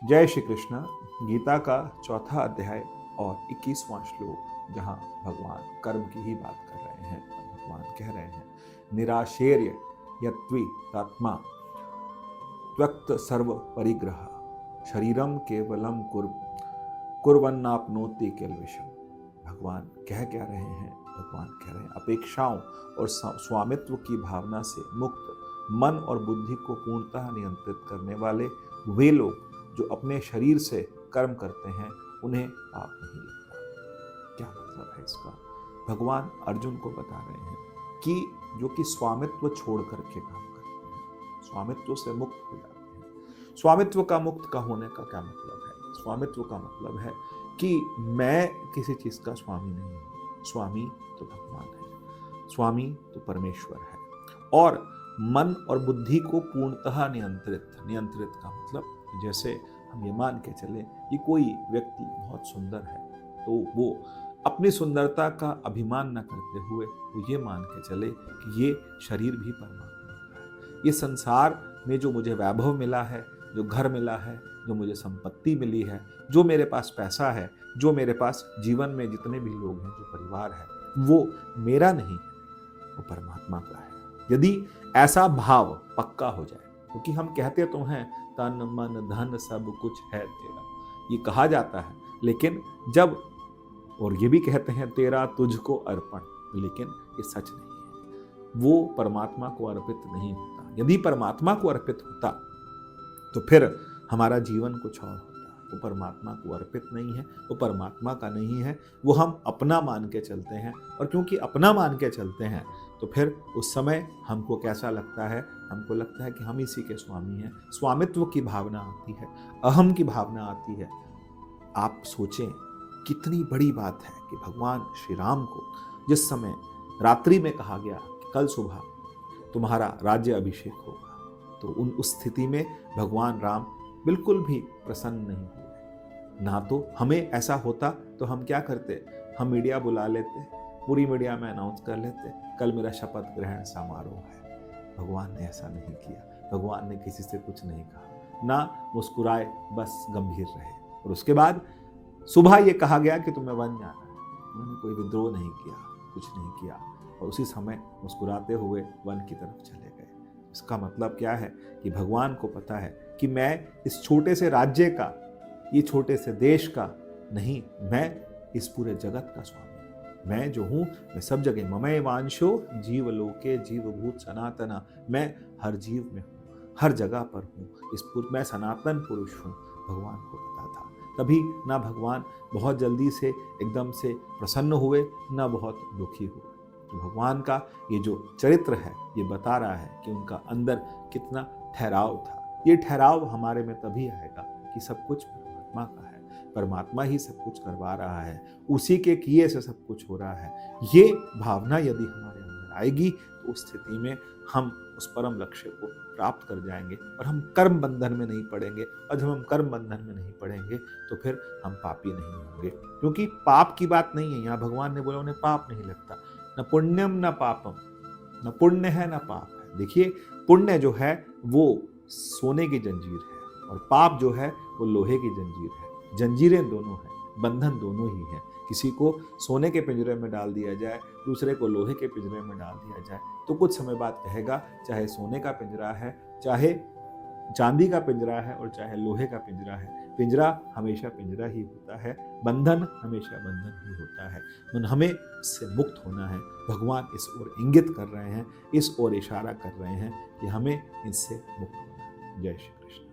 जय श्री कृष्ण। गीता का चौथा अध्याय और 21वां श्लोक, जहाँ भगवान कर्म की ही बात कर रहे हैं। भगवान कह रहे हैं, निराशेर्य यत्त्वितात्मा त्यक्त सर्व परिग्रह शरीरम केवलम कुर्वन्नाप्नोति किल्बिषम्। भगवान कह क्या रहे हैं? भगवान कह रहे हैं, अपेक्षाओं और स्वामित्व की भावना से मुक्त मन और बुद्धि को पूर्णतः नियंत्रित करने वाले वे लोग जो अपने शरीर से कर्म करते हैं, उन्हें पाप नहीं लगता। क्या मतलब है इसका? भगवान अर्जुन को बता रहे हैं कि जो कि स्वामित्व छोड़ करके काम करते हैं, स्वामित्व से मुक्त हो जाते हैं। स्वामित्व का मुक्त का होने का क्या मतलब है? स्वामित्व का मतलब है कि मैं किसी चीज का स्वामी नहीं हूं। स्वामी तो भगवान है, स्वामी तो परमेश्वर है। और मन और बुद्धि को पूर्णतः नियंत्रित का मतलब, जैसे हम ये मान के चले कि कोई व्यक्ति बहुत सुंदर है, तो वो अपनी सुंदरता का अभिमान न करते हुए वो ये मान के चले कि ये शरीर भी परमात्मा का है। ये संसार में जो मुझे वैभव मिला है, जो घर मिला है, जो मुझे संपत्ति मिली है, जो मेरे पास पैसा है, जो मेरे पास जीवन में जितने भी लोग हैं, जो परिवार है, वो मेरा नहीं है, वो परमात्मा का है। यदि ऐसा भाव पक्का हो जाए, क्योंकि हम कहते तो हैं तन मन धन सब कुछ है तेरा, ये कहा जाता है, लेकिन जब, और ये भी कहते हैं तेरा तुझको अर्पण, लेकिन ये सच नहीं है। वो परमात्मा को अर्पित नहीं होता। यदि परमात्मा को अर्पित होता तो फिर हमारा जीवन कुछ और होता। वो परमात्मा को अर्पित नहीं है, वो परमात्मा का नहीं है, वो हम अपना मान के चलते हैं। और क्योंकि अपना मान के चलते हैं तो फिर उस समय हमको कैसा लगता है? हमको लगता है कि हम इसी के स्वामी हैं। स्वामित्व की भावना आती है, अहम की भावना आती है। आप सोचें कितनी बड़ी बात है कि भगवान श्री राम को जिस समय रात्रि में कहा गया कि कल सुबह तुम्हारा राज्य अभिषेक होगा, तो उस स्थिति में भगवान राम बिल्कुल भी प्रसन्न नहीं हुए। ना तो हमें ऐसा होता तो हम क्या करते? हम मीडिया बुला लेते, पूरी मीडिया में अनाउंस कर लेते, कल मेरा शपथ ग्रहण समारोह है। भगवान ने ऐसा नहीं किया। भगवान ने किसी से कुछ नहीं कहा, ना मुस्कुराए, बस गंभीर रहे। और उसके बाद सुबह ये कहा गया कि तुम्हें वन जाना है। उन्होंने कोई विद्रोह नहीं किया, कुछ नहीं किया, और उसी समय मुस्कुराते हुए वन की तरफ चले गए। इसका मतलब क्या है कि भगवान को पता है कि मैं इस छोटे से राज्य का, ये छोटे से देश का नहीं, मैं इस पूरे जगत का स्वामी हूं। मैं जो हूं, मैं सब जगह, ममैव वांशो जीवलोके जीवभूत सनातना, मैं हर जीव में हूं, हर जगह पर हूं। मैं सनातन पुरुष हूं। भगवान को पता था। तभी ना भगवान बहुत जल्दी से एकदम से प्रसन्न हुए, ना बहुत दुखी हुए। तो भगवान का ये जो चरित्र है, ये बता रहा है कि उनका अंदर कितना ठहराव था। ये ठहराव हमारे में तभी आएगा कि सब कुछ परमात्मा का है, परमात्मा ही सब कुछ करवा रहा है, उसी के किए से सब कुछ हो रहा है। ये भावना यदि हमारे अंदर आएगी तो उस स्थिति में हम उस परम लक्ष्य को प्राप्त कर जाएंगे और हम कर्म बंधन में नहीं पड़ेंगे। और जब हम कर्म बंधन में नहीं पड़ेंगे तो फिर हम पापी नहीं होंगे, क्योंकि पाप की बात नहीं है यहाँ। भगवान ने बोला उन्हें पाप नहीं लगता। न पुण्यम न पापम, न पुण्य है न पाप है। देखिए, पुण्य जो है वो सोने की जंजीर है, और पाप जो है वो लोहे की जंजीर है। जंजीरें दोनों हैं, बंधन दोनों ही हैं। किसी को सोने के पिंजरे में डाल दिया जाए, दूसरे को लोहे के पिंजरे में डाल दिया जाए, तो कुछ समय बाद कहेगा, चाहे सोने का पिंजरा है, चाहे चांदी का पिंजरा है, और चाहे लोहे का पिंजरा है, पिंजरा हमेशा पिंजरा ही होता है, बंधन हमेशा बंधन ही होता है। हमें इससे मुक्त होना है। भगवान इस ओर इंगित कर रहे हैं, इस ओर इशारा कर रहे हैं कि हमें इससे मुक्त होना है। जय श्री कृष्ण।